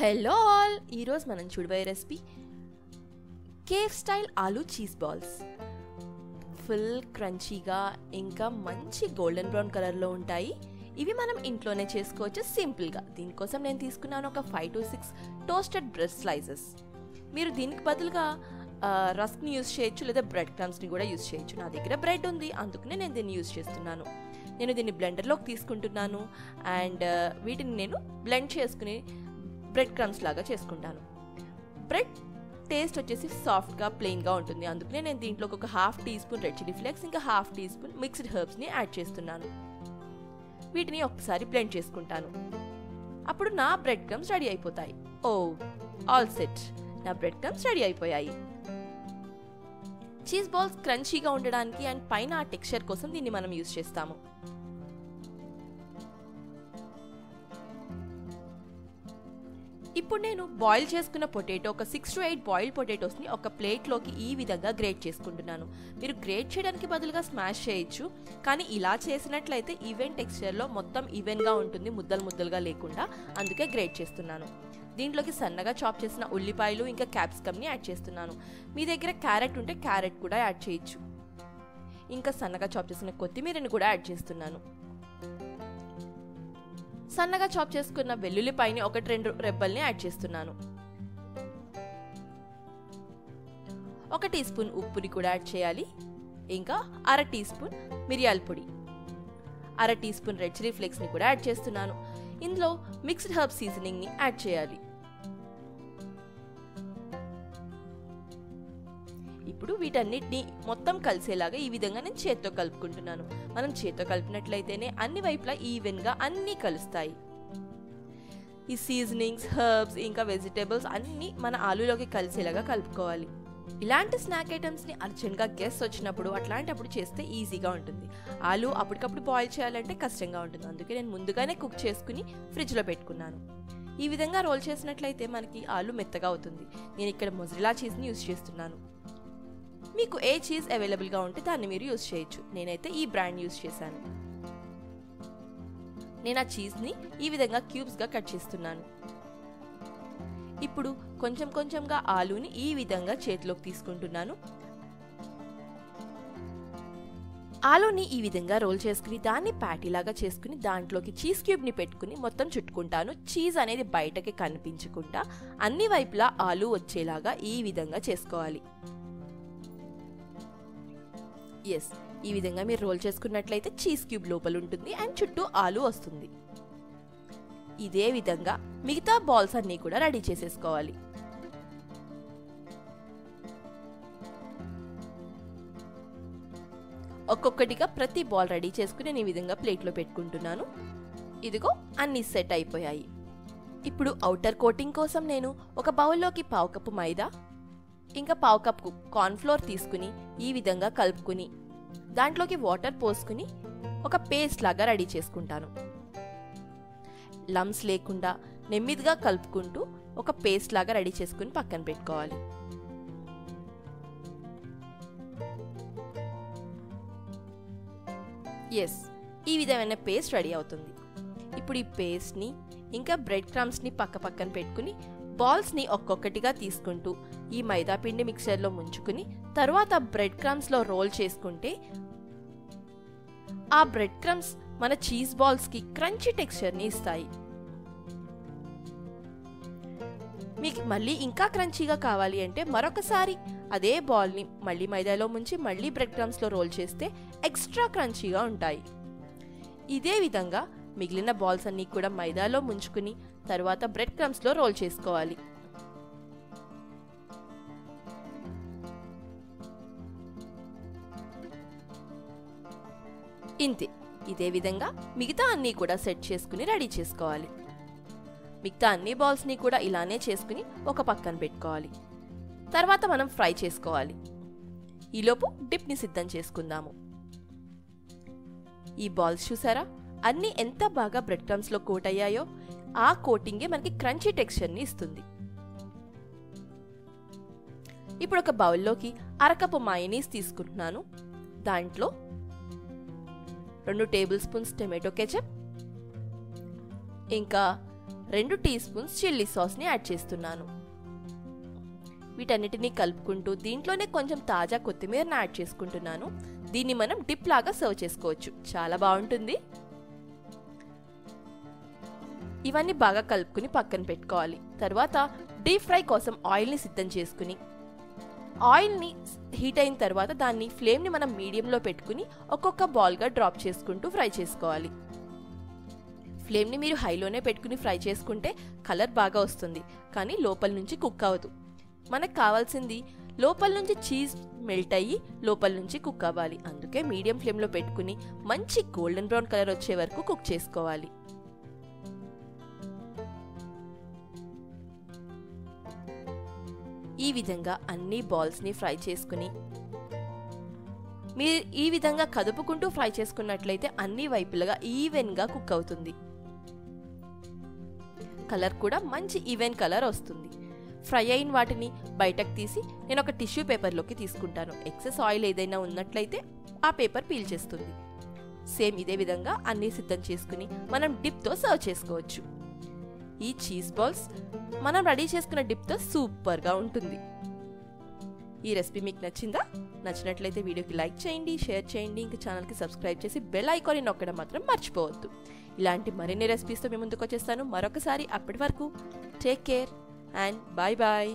Hello all, ఈరోజు మనం చూడబోయే recipe cafe style aloo cheese balls. Full క్రంచీగా ఇంకా మంచి గోల్డెన్ బ్రౌన్ కలర్లో ఉంటాయి. ఇవి మనం ఇంట్లోనే చేసుకోవచ్చు సింపుల్గా. దీనికోసం నేను తీసుకున్నాను ఒక 5 to 6 టోస్టెడ్ బ్రెడ్ స్లైసెస్. మీరు దీనికి బదులుగా రస్క్ని యూజ్ చేయొచ్చు, లేదా బ్రెడ్ క్రమ్స్ని కూడా యూజ్ చేయొచ్చు. నా దగ్గర బ్రెడ్ ఉంది, అందుకనే నేను దీన్ని యూజ్ చేస్తున్నాను. నేను దీన్ని బ్లెండర్లోకి తీసుకుంటున్నాను అండ్ వీటిని నేను బ్లెండ్ చేసుకుని బ్రెడ్ క్రమ్స్ లాగా చేసుకుంటాను. బ్రెడ్ టేస్ట్ వచ్చేసి సాఫ్ట్గా ప్లెయిన్గా ఉంటుంది, అందుకనే నేను దీంట్లోకి ఒక 1/2 teaspoon రెడ్ చిల్లీ ఫ్లేక్స్ ఇంకా 1/2 teaspoon మిక్స్డ్ హెర్బ్స్ని యాడ్ చేస్తున్నాను. వీటిని ఒకసారి బ్లెండ్ చేసుకుంటాను. అప్పుడు నా బ్రెడ్ క్రమ్స్ రెడీ అయిపోతాయి. ఓ ఆల్ సెట్, నా బ్రెడ్ క్రమ్స్ రెడీ అయిపోయాయి. చీజ్ బాల్స్ క్రంచీగా ఉండడానికి అండ్ పైన ఆ టెక్స్చర్ కోసం దీన్ని మనం యూజ్ చేస్తాము. ఇప్పుడు నేను బాయిల్ చేసుకున్న పొటాటో, ఒక 6 to 8 బాయిల్డ్ పొటాటోస్ని ఒక ప్లేట్లోకి ఈ విధంగా గ్రేట్ చేసుకుంటున్నాను. మీరు గ్రేట్ చేయడానికి బదులుగా స్మాష్ చేయొచ్చు, కానీ ఇలా చేసినట్లయితే ఈవెన్ టెక్స్చర్లో మొత్తం ఈవెన్గా ఉంటుంది, ముద్దలు ముద్దలుగా లేకుండా. అందుకే గ్రేట్ చేస్తున్నాను. దీంట్లోకి సన్నగా చాప్ చేసిన ఉల్లిపాయలు ఇంకా క్యాప్సికమ్ని యాడ్ చేస్తున్నాను. మీ దగ్గర క్యారెట్ ఉంటే క్యారెట్ కూడా యాడ్ చేయొచ్చు. ఇంకా సన్నగా చాప్ చేసిన కొత్తిమీరని కూడా యాడ్ చేస్తున్నాను. సన్నగా చాప్ చేసుకున్న వెల్లుల్లిపాయని 1-2 రెబ్బల్ని యాడ్ చేస్తున్నాను. 1 teaspoon ఉప్పుని కూడా యాడ్ చేయాలి. ఇంకా 1/2 teaspoon మిరియాల పొడి, 1/2 teaspoon రెడ్ చిల్లీ ఫ్లేక్స్ని కూడా యాడ్ చేస్తున్నాను. ఇందులో మిక్స్డ్ హర్బ్ సీజనింగ్ని యాడ్ చేయాలి. ఇప్పుడు వీటన్నిటిని మొత్తం కలిసేలాగా ఈ విధంగా నేను చేత్తో కలుపుకుంటున్నాను. మనం చేత్తో కలిపినట్లయితేనే అన్ని వైపులా ఈవెన్గా అన్నీ కలుస్తాయి. ఈ సీజనింగ్స్, హర్బ్స్ ఇంకా వెజిటేబుల్స్ అన్నీ మన ఆలూలోకి కలిసేలాగా కలుపుకోవాలి. ఇలాంటి స్నాక్ ఐటమ్స్ని అర్జెంట్గా గెస్ట్ వచ్చినప్పుడు అట్లాంటప్పుడు చేస్తే ఈజీగా ఉంటుంది. ఆలూ అప్పటికప్పుడు బాయిల్ చేయాలంటే కష్టంగా ఉంటుంది, అందుకే నేను ముందుగానే కుక్ చేసుకుని ఫ్రిడ్జ్లో పెట్టుకున్నాను. ఈ విధంగా రోల్ చేసినట్లయితే మనకి ఆలూ మెత్తగా అవుతుంది. నేను ఇక్కడ మొజరెల్లా చీజ్ని యూజ్ చేస్తున్నాను. మీకు ఏ చీజ్ అవైలబుల్గా ఉంటే దాన్ని మీరు యూజ్ చేయొచ్చు. నేనైతే ఈ బ్రాండ్ యూజ్ చేశాను. నేను ఆ చీజ్ని ఈ విధంగా క్యూబ్స్గా కట్ చేస్తున్నాను. ఇప్పుడు కొంచెం కొంచెంగా ఆలూని ఈ విధంగా చేతిలోకి తీసుకుంటున్నాను. ఆలూని ఈ విధంగా రోల్ చేసుకుని దాన్ని ప్యాటీలాగా చేసుకుని దాంట్లోకి చీజ్ క్యూబ్ని పెట్టుకుని మొత్తం చుట్టుకుంటాను. చీజ్ అనేది బయటకి కనిపించకుండా అన్ని వైపులా ఆలూ వచ్చేలాగా ఈ విధంగా చేసుకోవాలి. ఎస్, ఈ విధంగా మీరు రోల్ చేసుకున్నట్లయితే చీజ్ క్యూబ్ లోపల ఉంటుంది అండ్ చుట్టూ ఆలూ వస్తుంది. ఇదే విధంగా మిగతా బాల్స్ అన్నీ కూడా రెడీ చేసేసుకోవాలి. ఒక్కొక్కటిగా ప్రతి బాల్ రెడీ చేసుకుని నేను ఈ విధంగా ప్లేట్లో పెట్టుకుంటున్నాను. ఇదిగో అన్ని సెట్ అయిపోయాయి. ఇప్పుడు ఔటర్ కోటింగ్ కోసం నేను ఒక బౌల్లోకి 1/2 కప్పు మైదా ఇంకా 1/2 కప్పు కార్న్ఫ్లోర్ తీసుకుని ఈ విధంగా కలుపుకుని దాంట్లోకి వాటర్ పోసుకుని ఒక పేస్ట్ లాగా రెడీ చేసుకుంటాను. లమ్స్ లేకుండా నెమ్మదిగా కలుపుకుంటూ ఒక పేస్ట్ లాగా రెడీ చేసుకుని పక్కన పెట్టుకోవాలి. ఎస్, ఈ విధమైన పేస్ట్ రెడీ అవుతుంది. ఇప్పుడు ఈ పేస్ట్ని ఇంకా బ్రెడ్ క్రమ్స్ని పక్కన పెట్టుకుని బాల్స్ని ఒక్కొక్కటిగా తీసుకుంటూ ఈ మైదా పిండి మిక్చర్లో ముంచుకుని తర్వాత బ్రెడ్ క్రమ్స్లో రోల్ చేసుకుంటే ఆ బ్రెడ్ క్రమ్స్ మన చీజ్ బాల్స్కి క్రంచీ టెక్స్చర్ని ఇస్తాయి. మీకు మళ్ళీ ఇంకా క్రంచీగా కావాలి అంటే మరొకసారి అదే బాల్ని మళ్ళీ మైదాలో ముంచి మళ్ళీ బ్రెడ్ క్రమ్స్లో రోల్ చేస్తే ఎక్స్ట్రా క్రంచీగా ఉంటాయి. ఇదే విధంగా మిగిలిన బాల్స్ అన్నీ కూడా మైదాలో ముంచుకుని తర్వాత బ్రెడ్ క్రమ్స్లో రోల్ చేసుకోవాలి. ఇంతే, ఇదే విధంగా మిగతా అన్నీ కూడా సెట్ చేసుకుని రెడీ చేసుకోవాలి. మిగతా అన్ని బాల్స్ని కూడా ఇలానే చేసుకుని ఒక పక్కన పెట్టుకోవాలి. తర్వాత మనం ఫ్రై చేసుకోవాలి. ఈలోపు డిప్ని సిద్ధం చేసుకుందాము. ఈ బాల్స్ చూసారా, అన్నీ ఎంత బాగా బ్రెడ్ క్రమ్స్లో కోట్ అయ్యాయో. ఆ కోటింగే మనకి క్రంచీ టెక్స్చర్ని ఇస్తుంది. ఇప్పుడు ఒక బౌల్లోకి 1/2 కప్పు మయోనీస్ తీసుకుంటున్నాను. దాంట్లో 2 tablespoons టొమాటో కెచప్ ఇంకా 2 టీ స్పూన్స్ చిల్లీ సాస్ని యాడ్ చేస్తున్నాను. వీటన్నిటిని కలుపుకుంటూ దీంట్లోనే కొంచెం తాజా కొత్తిమీరని యాడ్ చేసుకుంటున్నాను. దీన్ని మనం డిప్ లాగా సర్వ్ చేసుకోవచ్చు, చాలా బాగుంటుంది. ఇవన్నీ బాగా కలుపుకుని పక్కన పెట్టుకోవాలి. తర్వాత డీప్ ఫ్రై కోసం ఆయిల్ని సిద్ధం చేసుకుని ఆయిల్ని హీట్ అయిన తర్వాత దాన్ని ఫ్లేమ్ని మనం మీడియంలో పెట్టుకుని ఒక్కొక్క బాల్గా డ్రాప్ చేసుకుంటూ ఫ్రై చేసుకోవాలి. ఫ్లేమ్ని మీరు హైలోనే పెట్టుకుని ఫ్రై చేసుకుంటే కలర్ బాగా వస్తుంది, కానీ లోపల నుంచి కుక్ అవ్వదు. మనకు కావాల్సింది లోపల నుంచి చీజ్ మెల్ట్ అయ్యి లోపల నుంచి కుక్ అవ్వాలి. అందుకే మీడియం ఫ్లేమ్లో పెట్టుకుని మంచి గోల్డెన్ బ్రౌన్ కలర్ వచ్చే వరకు కుక్ చేసుకోవాలి. ఈ విధంగా అన్ని బాల్స్ని ఫ్రై చేసుకుని మీరు ఈ విధంగా కదుపుకుంటూ ఫ్రై చేసుకున్నట్లయితే అన్ని వైపులుగా ఈవెన్గా కుక్ అవుతుంది. కలర్ కూడా మంచి ఈవెన్ కలర్ వస్తుంది. ఫ్రై అయిన వాటిని బయటకు తీసి నేను ఒక టిష్యూ పేపర్లోకి తీసుకుంటాను. ఎక్సెస్ ఆయిల్ ఏదైనా ఉన్నట్లయితే ఆ పేపర్ పీల్చేస్తుంది. సేమ్ ఇదే విధంగా అన్నీ సిద్ధం చేసుకుని మనం డిప్తో సర్వ్ చేసుకోవచ్చు. ఈ చీజ్ బాల్స్ మనం రెడీ చేసుకున్న డిప్తో సూపర్గా ఉంటుంది. ఈ రెసిపీ మీకు నచ్చిందా? నచ్చినట్లయితే వీడియోకి లైక్ చేయండి, షేర్ చేయండి, ఇంకా ఛానల్కి సబ్స్క్రైబ్ చేసి బెల్ ఐకాన్ని నొక్కడం మాత్రం మర్చిపోవద్దు. ఇలాంటి మరిన్ని రెసిపీస్తో మీ ముందుకు వచ్చేస్తాను మరొకసారి. అప్పటి వరకు take care and bye bye.